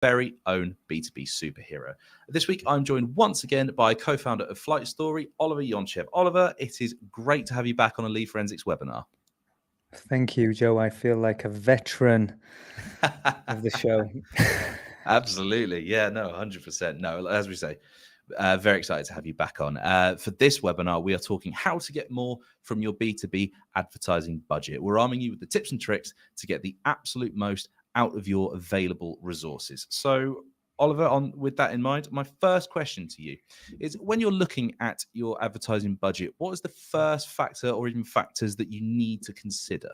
very own B2B superhero. This week, I'm joined once again by co-founder of Flight Story, Oliver Yonchev. Oliver, it is great to have you back on a Lead Forensics webinar. Thank you, Joe. I feel like a veteran of the show. Absolutely. Yeah, no, 100%. No, as we say, very excited to have you back on. For this webinar, we are talking how to get more from your B2B advertising budget. We're arming you with the tips and tricks to get the absolute most out of your available resources. So, Oliver, with that in mind, my first question to you is, when you're looking at your advertising budget, what is the first factor or even factors that you need to consider?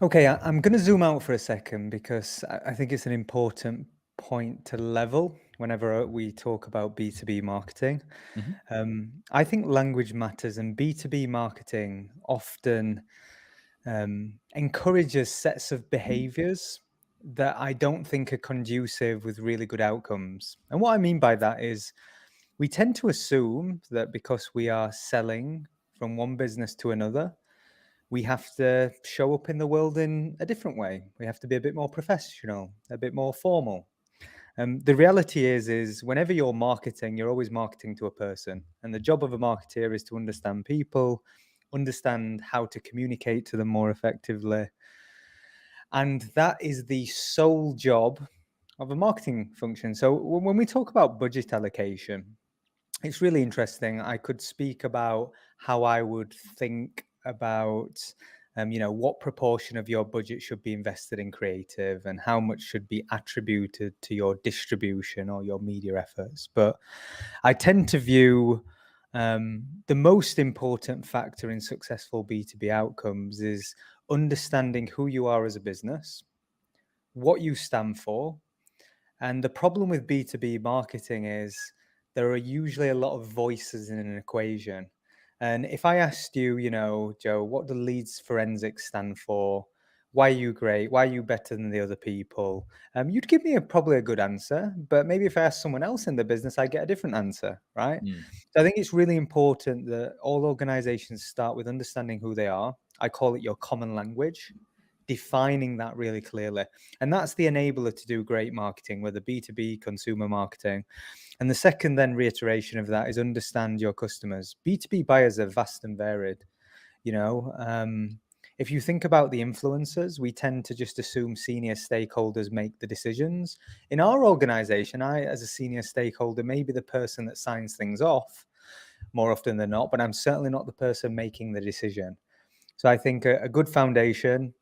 Okay, I'm going to zoom out for a second because I think it's an important point to level whenever we talk about B2B marketing. I think language matters, and B2B marketing often encourages sets of behaviors that I don't think are conducive with really good outcomes. And what I mean by that is we tend to assume that because we are selling from one business to another, we have to show up in the world in a different way. We have to be a bit more professional, a bit more formal. The reality is whenever you're marketing, you're always marketing to a person. And the job of a marketeer is to understand people, understand how to communicate to them more effectively. And that is the sole job of a marketing function. So when we talk about budget allocation, it's really interesting. I could speak about how I would think about, what proportion of your budget should be invested in creative and how much should be attributed to your distribution or your media efforts. But I tend to view the most important factor in successful B2B outcomes is understanding who you are as a business, what you stand for. And the problem with B2B marketing is there are usually a lot of voices in an equation. And if I asked you, Joe, what do leads forensics stand for? Why are you great? Why are you better than the other people? You'd give me probably a good answer, but maybe if I ask someone else in the business, I get a different answer, right? So I think it's really important that all organizations start with understanding who they are. I call it your common language, defining that really clearly. And that's the enabler to do great marketing, whether B2B, consumer marketing. And the second then reiteration of that is understand your customers. B2B buyers are vast and varied. If you think about the influencers, we tend to just assume senior stakeholders make the decisions. In our organization, I, as a senior stakeholder, may be the person that signs things off more often than not, but I'm certainly not the person making the decision. So I think a good foundation,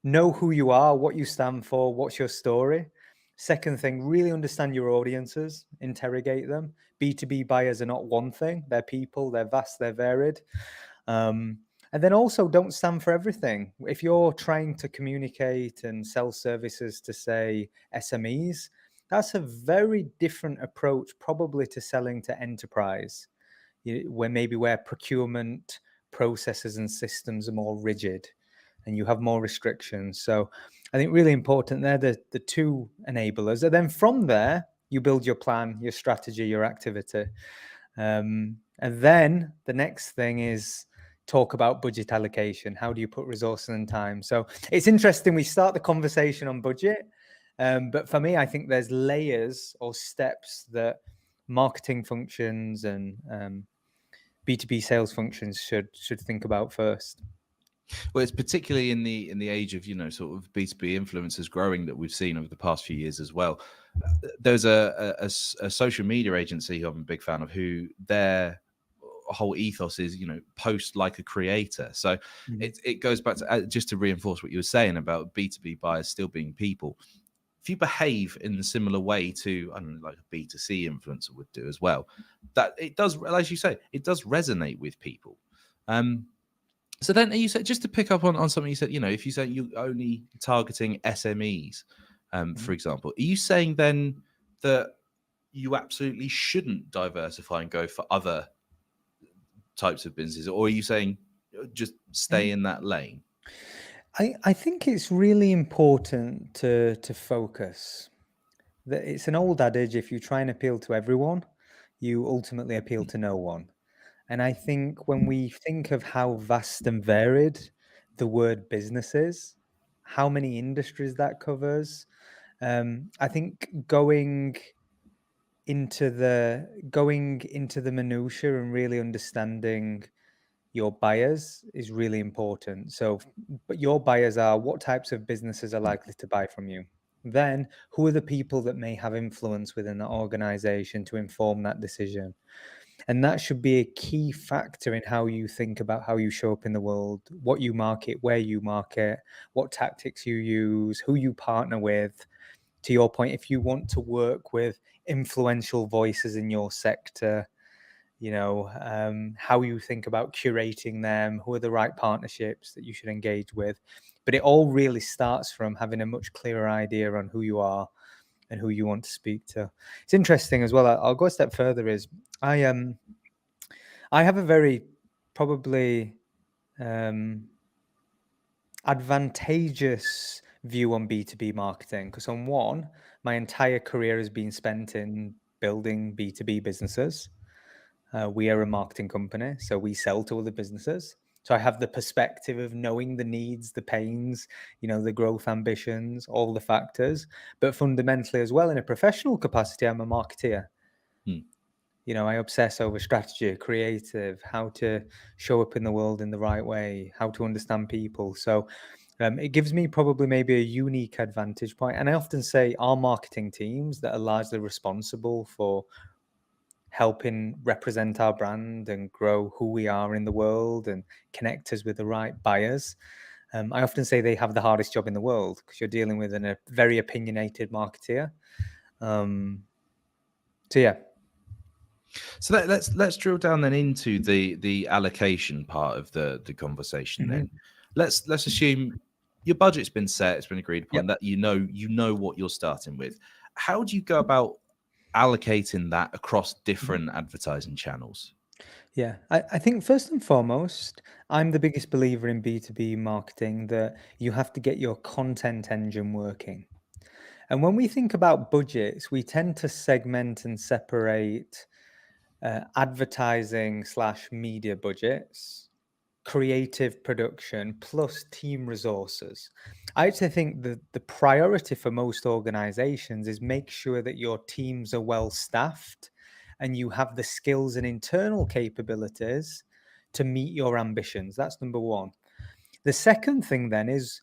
know who you are, what you stand for, what's your story. Second thing, really understand your audiences, interrogate them. B2B buyers are not one thing. They're people, they're vast, they're varied. And then also don't stand for everything. If you're trying to communicate and sell services to, say, SMEs, that's a very different approach probably to selling to enterprise, where procurement processes and systems are more rigid and you have more restrictions. So I think really important there, the two enablers. And then from there, you build your plan, your strategy, your activity. And then the next thing is talk about budget allocation. How do you put resources and time? So it's interesting. We start the conversation on budget. But for me, I think there's layers or steps that marketing functions and B2B sales functions should think about first. Well, it's particularly in the age of sort of B2B influencers growing that we've seen over the past few years as well. There's a social media agency who I'm a big fan of, who their whole ethos is post like a creator. So it goes back to just to reinforce what you were saying about B2B buyers still being people. If you behave in a similar way to, I don't know, like a B2C influencer would do as well, that it does, as you say, it does resonate with people. So then you said, just to pick up on something you said, if you say you're only targeting SMEs, for example, are you saying then that you absolutely shouldn't diversify and go for other types of businesses? Or are you saying just stay in that lane? I think it's really important to focus. It's an old adage, if you try and appeal to everyone, you ultimately appeal to no one. And I think when we think of how vast and varied the word business is, how many industries that covers, I think going into the minutia and really understanding your buyers is really important. So, but your buyers are what types of businesses are likely to buy from you. Then, who are the people that may have influence within the organization to inform that decision? And that should be a key factor in how you think about how you show up in the world, what you market, where you market, what tactics you use, who you partner with. To your point, if you want to work with influential voices in your sector, how you think about curating them, who are the right partnerships that you should engage with. But it all really starts from having a much clearer idea on who you are and who you want to speak to. It's interesting as well. I'll go a step further. Is I have a very probably advantageous view on B2B marketing, because on one, my entire career has been spent in building B2B businesses. We are a marketing company, so we sell to other businesses. So I have the perspective of knowing the needs, the pains, the growth ambitions, all the factors. But fundamentally as well, in a professional capacity, I'm a marketeer. I obsess over strategy, creative, how to show up in the world in the right way, how to understand people. So it gives me probably maybe a unique advantage point. And I often say our marketing teams that are largely responsible for helping represent our brand and grow who we are in the world and connect us with the right buyers. I often say they have the hardest job in the world because you're dealing with a very opinionated marketeer. So yeah. So let's drill down then into the allocation part of the conversation. Mm-hmm. Then let's assume your budget's been set, it's been agreed upon, Yep. that you know what you're starting with. How do you go about allocating that across different advertising channels? Yeah, I think first and foremost, I'm the biggest believer in B2B marketing that you have to get your content engine working. And when we think about budgets, we tend to segment and separate advertising / media budgets, creative production, plus team resources. I actually think the priority for most organizations is make sure that your teams are well staffed and you have the skills and internal capabilities to meet your ambitions. That's number one. The second thing then is,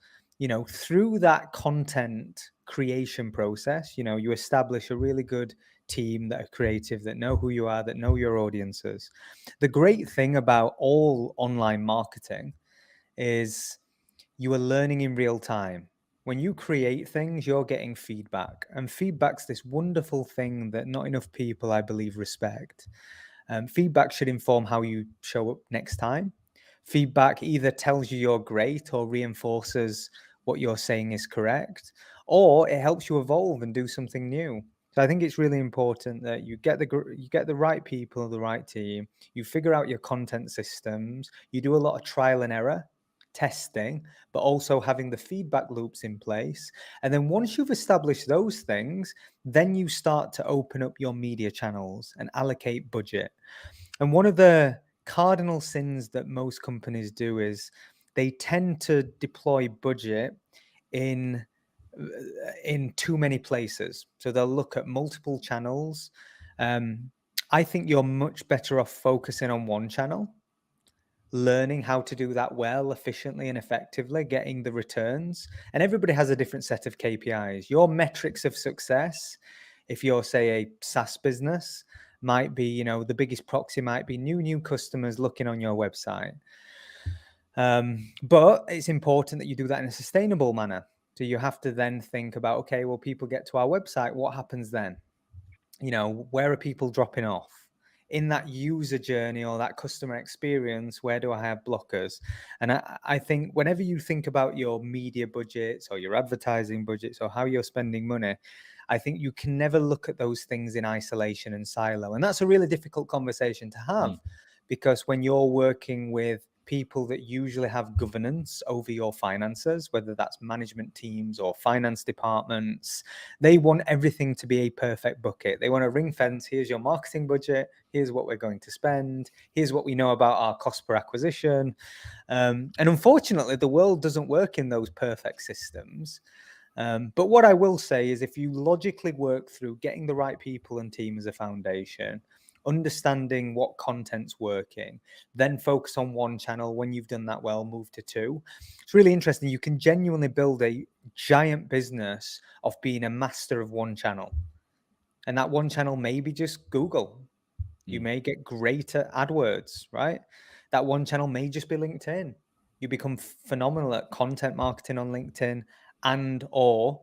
through that content creation process, you establish a really good team that are creative, that know who you are, that know your audiences. The great thing about all online marketing is you are learning in real time. When you create things, you're getting feedback, and feedback's this wonderful thing that not enough people, I believe, respect. Feedback should inform how you show up next time. Feedback either tells you you're great or reinforces what you're saying is correct, or it helps you evolve and do something new. So I think it's really important that you get the right people, the right team. You figure out your content systems. You do a lot of trial and error testing, but also having the feedback loops in place. And then once you've established those things, then you start to open up your media channels and allocate budget. And one of the cardinal sins that most companies do is they tend to deploy budget in too many places. So they'll look at multiple channels. I think you're much better off focusing on one channel, learning how to do that well, efficiently and effectively, getting the returns. And everybody has a different set of KPIs. Your metrics of success, if you're, say, a SaaS business, might be, the biggest proxy might be new customers looking on your website. But it's important that you do that in a sustainable manner. So you have to then think about, okay, well, people get to our website. What happens then? Where are people dropping off? In that user journey or that customer experience, where do I have blockers? And I think whenever you think about your media budgets or your advertising budgets or how you're spending money, I think you can never look at those things in isolation and silo. And that's a really difficult conversation to have, because when you're working with people that usually have governance over your finances, whether that's management teams or finance departments, they want everything to be a perfect bucket. They want a ring fence. Here's your marketing budget. Here's what we're going to spend. Here's what we know about our cost per acquisition. And unfortunately, the world doesn't work in those perfect systems. But what I will say is, if you logically work through getting the right people and team as a foundation, understanding what content's working, then focus on one channel. When you've done that well, move to two. It's really interesting. You can genuinely build a giant business of being a master of one channel. And that one channel may be just Google. You may get great at AdWords, right? That one channel may just be LinkedIn. You become phenomenal at content marketing on LinkedIn and or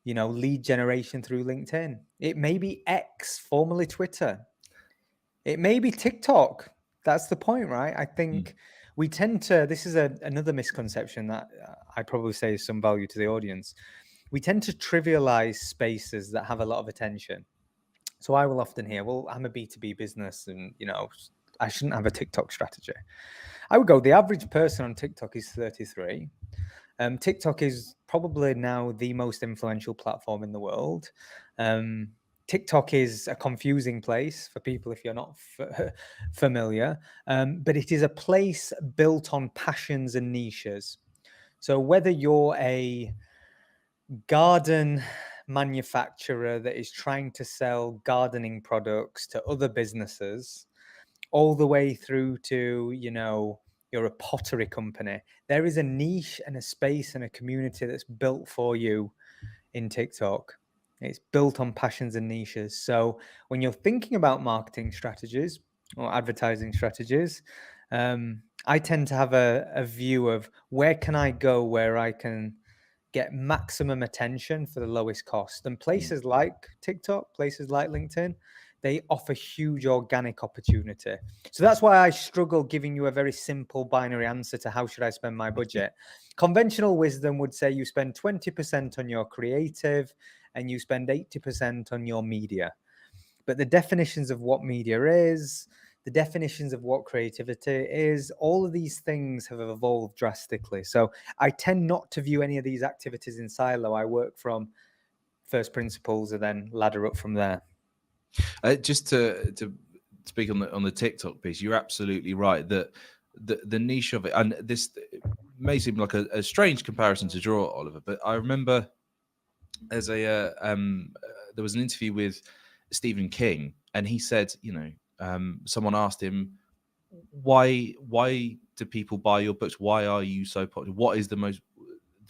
lead generation through LinkedIn. It may be X, formerly Twitter. It may be TikTok. That's the point, right? I think we tend to, this is another misconception that I probably say is some value to the audience. We tend to trivialize spaces that have a lot of attention. So I will often hear, well, I'm a B2B business and, I shouldn't have a TikTok strategy. I would go, the average person on TikTok is 33. TikTok is probably now the most influential platform in the world. TikTok is a confusing place for people if you're not familiar, but it is a place built on passions and niches. So whether you're a garden manufacturer that is trying to sell gardening products to other businesses, all the way through to, you're a pottery company, there is a niche and a space and a community that's built for you in TikTok. It's built on passions and niches. So when you're thinking about marketing strategies or advertising strategies, I tend to have a view of where can I go where I can get maximum attention for the lowest cost. And places like TikTok, places like LinkedIn, they offer huge organic opportunity. So that's why I struggle giving you a very simple binary answer to how should I spend my budget. Conventional wisdom would say you spend 20% on your creative and you spend 80% on your media. But the definitions of what media is, the definitions of what creativity is, all of these things have evolved drastically. So I tend not to view any of these activities in silo. I work from first principles and then ladder up from there. Just to speak on the TikTok piece, you're absolutely right that the niche of it, and this may seem like a strange comparison to draw, Oliver, but I remember as there was an interview with Stephen King, and he said, someone asked him, why do people buy your books? Why are you so popular? What is the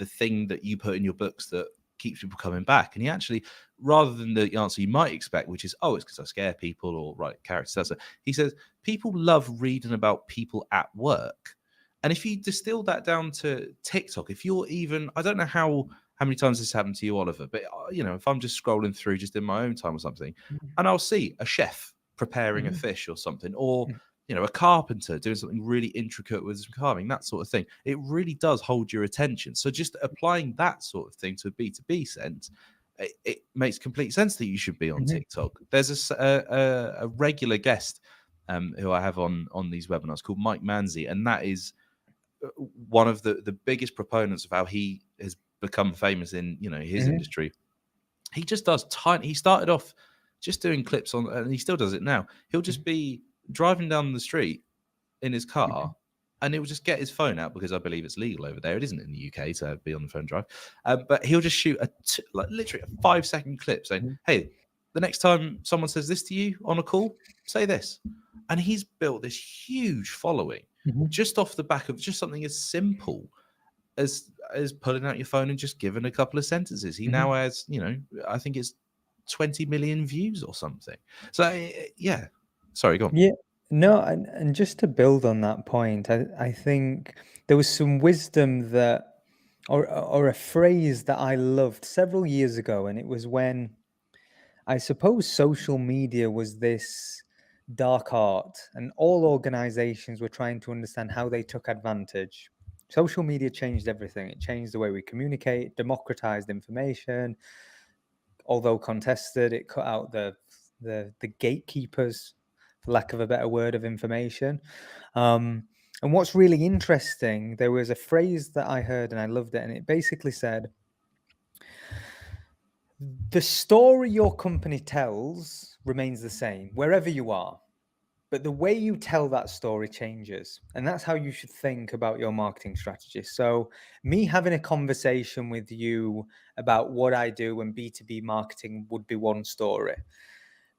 thing that you put in your books that keeps people coming back? And he actually, rather than the answer you might expect, which is, it's because I scare people or write characters, he says people love reading about people at work. And if you distill that down to TikTok, if you're even, I don't know how many times this happened to you, Oliver, but if I'm just scrolling through just in my own time or something, and I'll see a chef preparing a fish or something, or a carpenter doing something really intricate with carving, that sort of thing, it really does hold your attention. So just applying that sort of thing to a B2B sense, it makes complete sense that you should be on TikTok. There's a regular guest who I have on these webinars called Mike Manzi, and that is one of the biggest proponents of how he has become famous in his industry. He just does he started off just doing clips on, and he still does it now. He'll just be driving down the street in his car, and he'll just get his phone out, because I believe it's legal over there. It isn't in the UK to be on the phone drive, but he'll just shoot literally a 5-second clip saying, hey, the next time someone says this to you on a call, say this. And he's built this huge following just off the back of just something as simple as pulling out your phone and just giving a couple of sentences. He now has, I think it's 20 million views or something. So yeah, sorry, go on. Yeah, no, and just to build on that point, I think there was some wisdom that, or a phrase that I loved several years ago, and it was when I suppose social media was this dark art, and all organizations were trying to understand how they took advantage. Social media changed everything. It changed the way we communicate, democratized information. Although contested, it cut out the gatekeepers, for lack of a better word, of information. And what's really interesting, there was a phrase that I heard and I loved it, and it basically said, the story your company tells remains the same wherever you are, But the way you tell that story changes. And that's how you should think about your marketing strategy. So, me having a conversation with you about what I do in B2B marketing would be one story.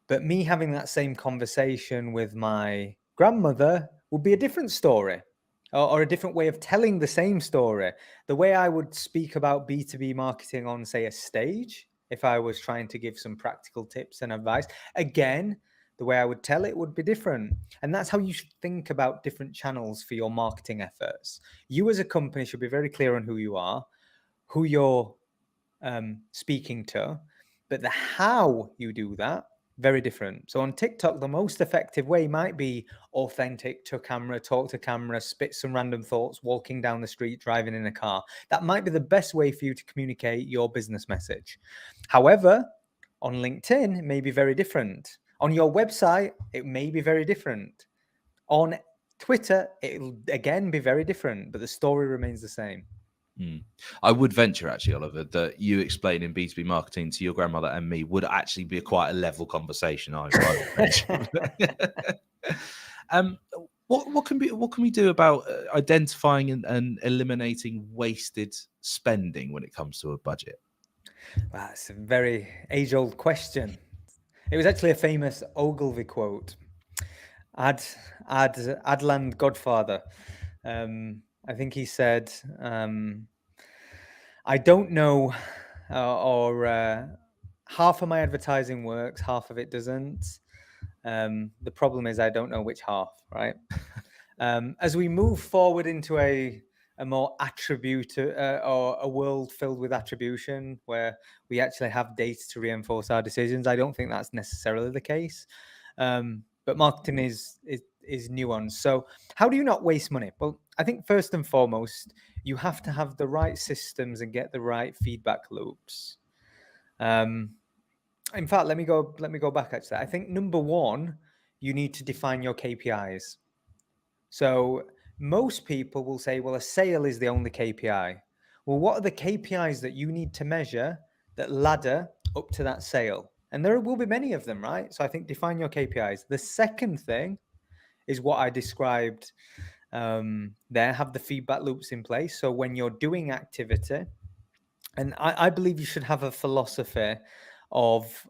But me having that same conversation with my grandmother would be a different story, or a different way of telling the same story. The way I would speak about B2B marketing on, say, a stage, if I was trying to give some practical tips and advice, again, the way I would tell it would be different. And that's how you should think about different channels for your marketing efforts. You as a company should be very clear on who you are, who you're speaking to, but the how you do that, very different. So on TikTok, the most effective way might be authentic, to camera, talk to camera, spit some random thoughts, walking down the street, driving in a car. That might be the best way for you to communicate your business message. However, on LinkedIn, it may be very different. On your website, it may be very different. On Twitter, it'll again be very different, but the story remains the same. I would venture, actually, Oliver, that you explaining B2B marketing to your grandmother and me would actually be quite a level conversation. I would venture. What can we do about identifying and eliminating wasted spending when it comes to a budget? Wow, it's a very age-old question. It was actually a famous Ogilvy quote. Adland Godfather. I think he said, I don't know, or half of my advertising works, half of it doesn't. The problem is I don't know which half, right? As we move forward into a more attribute or a world filled with attribution where we actually have data to reinforce our decisions, I don't think that's necessarily the case. But marketing is nuanced. So how do you not waste money? Well, I think first and foremost, you have to have the right systems and get the right feedback loops. In fact, let me go back actually. I think number one, you need to define your KPIs. So most people will say, well, a sale is the only KPI. Well, what are the KPIs that you need to measure that ladder up to that sale? And there will be many of them, right? So I think define your KPIs. The second thing is what I described there, have the feedback loops in place. So when you're doing activity, and I believe you should have a philosophy of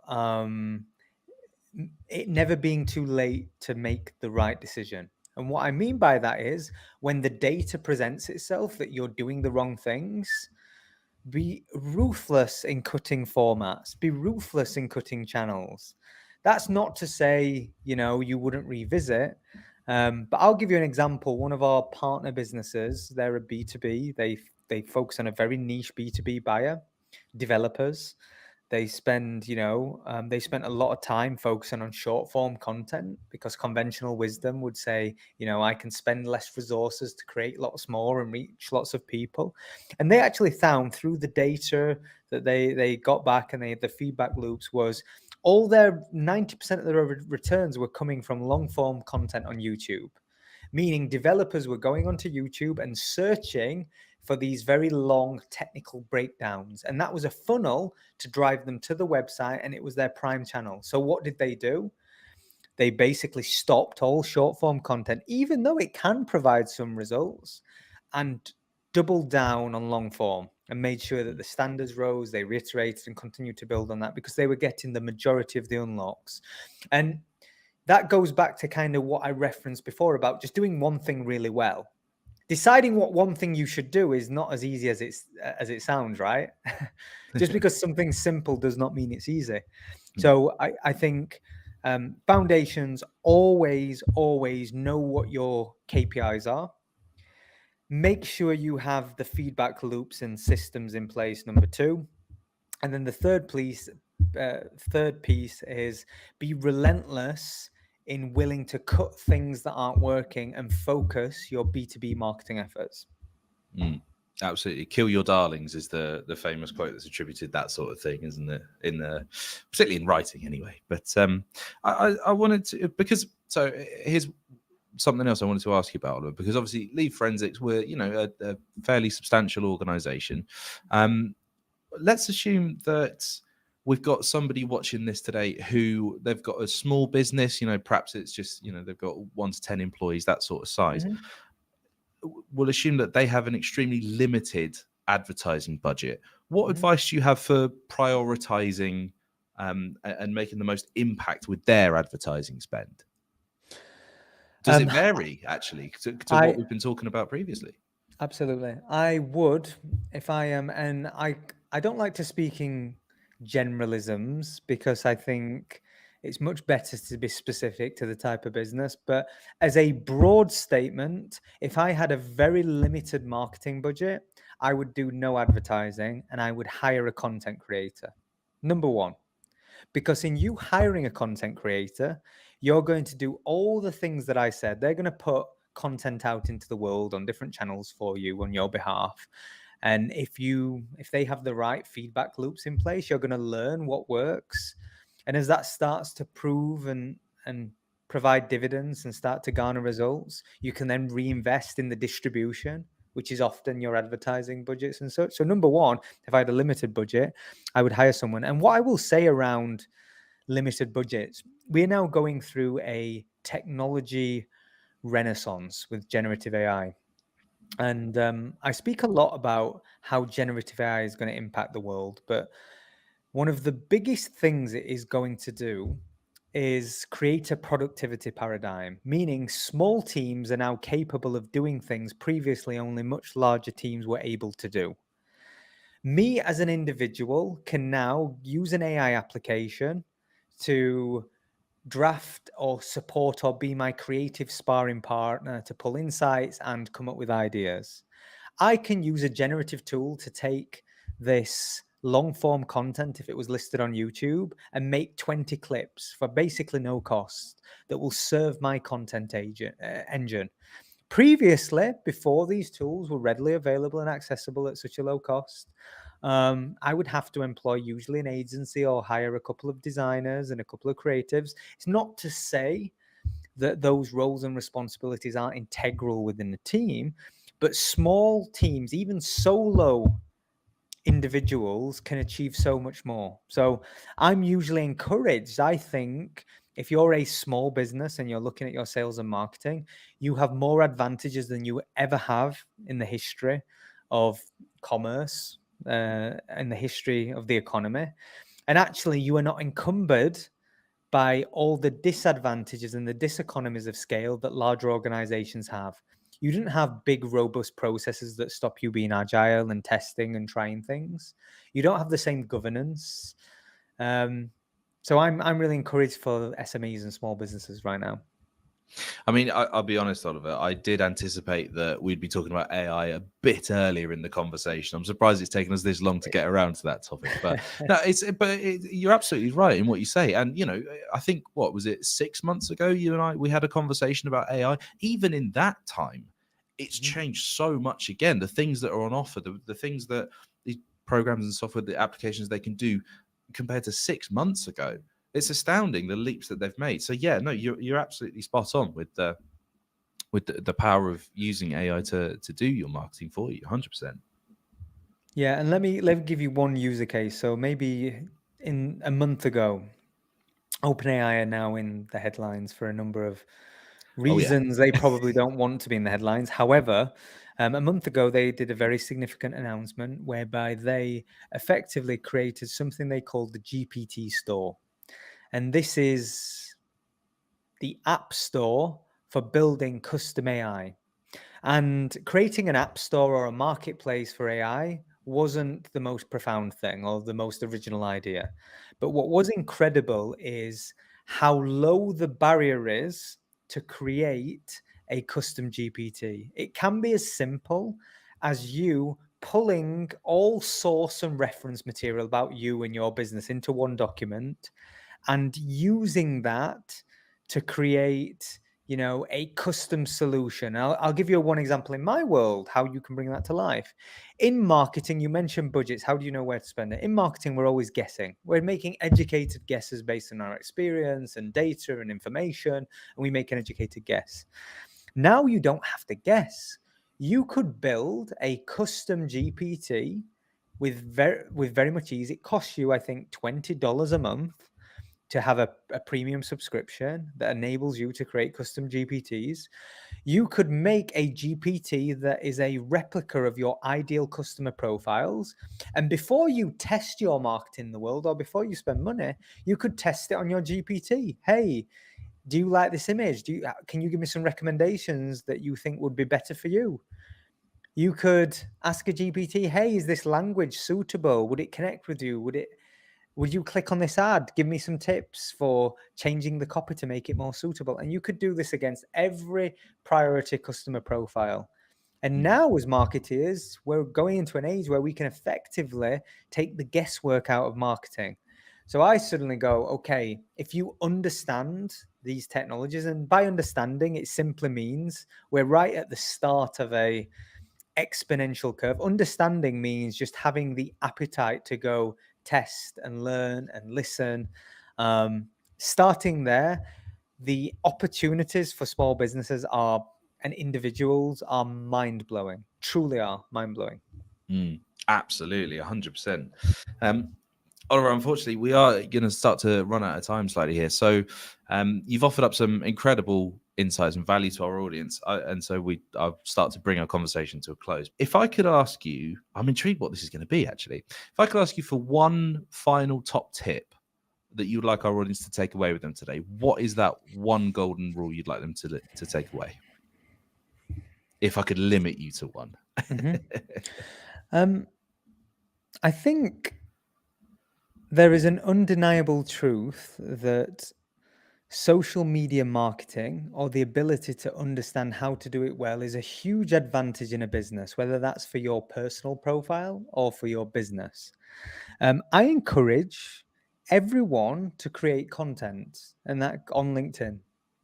it never being too late to make the right decision. And what I mean by that is when the data presents itself that you're doing the wrong things, be ruthless in cutting formats, be ruthless in cutting channels. That's not to say, you wouldn't revisit. But I'll give you an example. One of our partner businesses, they're a B2B. They focus on a very niche B2B buyer, developers. They spend, they spent a lot of time focusing on short form content because conventional wisdom would say, I can spend less resources to create lots more and reach lots of people. And they actually found through the data that they got back and the feedback loops was all their 90% of their returns were coming from long form content on YouTube, meaning developers were going onto YouTube and searching for these very long technical breakdowns. And that was a funnel to drive them to the website, and it was their prime channel. So what did they do? They basically stopped all short form content, even though it can provide some results, and doubled down on long form and made sure that the standards rose. They reiterated and continued to build on that because they were getting the majority of the unlocks. And that goes back to kind of what I referenced before about just doing one thing really well. Deciding what one thing you should do is not as easy as it sounds, right? Just because something simple does not mean it's easy. So I think foundations always know what your KPIs are. Make sure you have the feedback loops and systems in place, number two. And then the third piece is be relentless in willing to cut things that aren't working and focus your B2B marketing efforts. Absolutely. Kill your darlings is the famous quote that's attributed that sort of thing, isn't it? Particularly in writing anyway. But I wanted to, because, so here's something else I wanted to ask you about, Oliver, because obviously Lead Forensics, we're, a fairly substantial organization. Let's assume that we've got somebody watching this today who they've got a small business, perhaps it's just, they've got 1 to 10 employees, that sort of size. Mhm. We'll assume that they have an extremely limited advertising budget. What Mhm. advice do you have for prioritizing and making the most impact with their advertising spend? Does it Um, vary actually to what I we've been talking about previously? Absolutely. I would, if I am, and I don't like to speak in generalisms because I think it's much better to be specific to the type of business. But as a broad statement, if I had a very limited marketing budget, I would do no advertising and I would hire a content creator. Number one. Because in you hiring a content creator, you're going to do all the things that I said. They're going to put content out into the world on different channels for you on your behalf. And if they have the right feedback loops in place, you're going to learn what works. And as that starts to prove and provide dividends and start to garner results, you can then reinvest in the distribution, which is often your advertising budgets and such. So number one, if I had a limited budget, I would hire someone. And what I will say around limited budgets, we're now going through a technology renaissance with generative AI. And I speak a lot about how generative AI is going to impact the world. But one of the biggest things it is going to do is create a productivity paradigm, meaning small teams are now capable of doing things previously only much larger teams were able to do. Me as an individual can now use an AI application to draft or support or be my creative sparring partner to pull insights and come up with ideas. I can use a generative tool to take this long form content, if it was listed on YouTube, and make 20 clips for basically no cost that will serve my content engine. Previously, before these tools were readily available and accessible at such a low cost, I would have to employ usually an agency or hire a couple of designers and a couple of creatives. It's not to say that those roles and responsibilities aren't integral within the team, but small teams, even solo individuals, can achieve so much more. So I'm usually encouraged, I think, if you're a small business and you're looking at your sales and marketing, you have more advantages than you ever have in the history of commerce, in the history of the economy. And actually, you are not encumbered by all the disadvantages and the diseconomies of scale that larger organizations have. You didn't have big, robust processes that stop you being agile and testing and trying things. You don't have the same governance. So I'm really encouraged for SMEs and small businesses right now. I mean, I'll be honest, Oliver. I did anticipate that we'd be talking about AI a bit earlier in the conversation. I'm surprised it's taken us this long to get around to that topic. But no, you're absolutely right in what you say. And I think what was it 6 months ago? You and I we had a conversation about AI. Even in that time, it's changed so much. Again, the things that are on offer, the things that these programs and software, the applications they can do compared to 6 months ago. It's astounding the leaps that they've made. So yeah, no, you're absolutely spot on with the power of using AI to do your marketing for you, 100%. Yeah, and let me give you one user case. So maybe in a month ago, OpenAI are now in the headlines for a number of Oh yeah, reasons they probably don't want to be in the headlines. However, a month ago, they did a very significant announcement whereby they effectively created something they called the GPT Store. And this is the app store for building custom AI. And creating an app store or a marketplace for AI wasn't the most profound thing or the most original idea. But what was incredible is how low the barrier is to create a custom GPT. It can be as simple as you pulling all source and reference material about you and your business into one document and using that to create a custom solution. I'll give you one example in my world, how you can bring that to life. In marketing, you mentioned budgets. How do you know where to spend it? In marketing, we're always guessing. We're making educated guesses based on our experience and data and information, and we make an educated guess. Now you don't have to guess. You could build a custom GPT with very much ease. It costs you, I think, $20 a month to have a premium subscription that enables you to create custom GPTs. You could make a GPT that is a replica of your ideal customer profiles. And before you test your marketing in the world, or before you spend money, you could test it on your GPT. Hey, do you like this image? Can you give me some recommendations that you think would be better for you? You could ask a GPT, hey, is this language suitable? Would it connect with you? Would you click on this ad? Give me some tips for changing the copy to make it more suitable. And you could do this against every priority customer profile. And now, as marketeers, we're going into an age where we can effectively take the guesswork out of marketing. So I suddenly go, okay, if you understand these technologies, and by understanding, it simply means we're right at the start of a exponential curve. Understanding means just having the appetite to go test and learn and listen. Starting there, the opportunities for small businesses are and individuals are mind-blowing, truly are mind-blowing. Absolutely, 100%. Oliver, unfortunately, we are going to start to run out of time slightly here. So you've offered up some incredible insights and value to our audience. And so I'll start to bring our conversation to a close. If I could ask you, I'm intrigued what this is going to be, actually. If I could ask you for one final top tip that you'd like our audience to take away with them today, what is that one golden rule you'd like them to take away? If I could limit you to one. I think there is an undeniable truth that social media marketing, or the ability to understand how to do it well, is a huge advantage in a business, whether that's for your personal profile or for your business. I encourage everyone to create content, and that on LinkedIn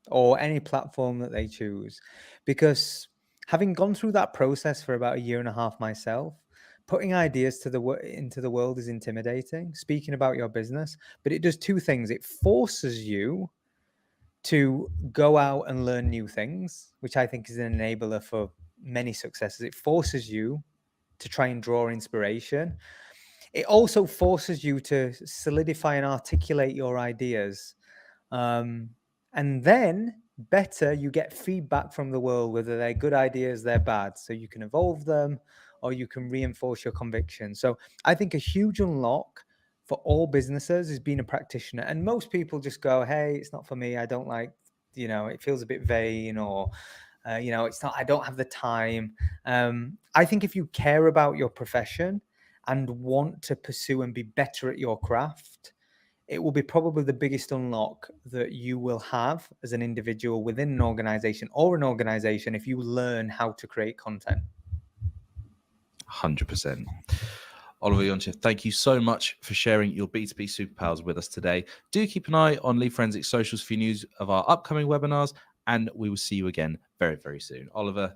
or any platform that they choose, because having gone through that process for about 1.5 years myself, putting ideas into the world is intimidating. Speaking about your business, but it does two things. It forces you to go out and learn new things, which I think is an enabler for many successes. It forces you to try and draw inspiration. It also forces you to solidify and articulate your ideas. And then better, you get feedback from the world, whether they're good ideas, they're bad. So you can evolve them or you can reinforce your conviction. So I think a huge unlock for all businesses is being a practitioner. And most people just go, hey, it's not for me. I don't like, it feels a bit vain, or, it's not, I don't have the time. I think if you care about your profession and want to pursue and be better at your craft, it will be probably the biggest unlock that you will have as an individual within an organization if you learn how to create content. 100%. Oliver Yonchev, thank you so much for sharing your B2B superpowers with us today. Do keep an eye on Lead Forensic socials for news of our upcoming webinars, and we will see you again very, very soon. Oliver,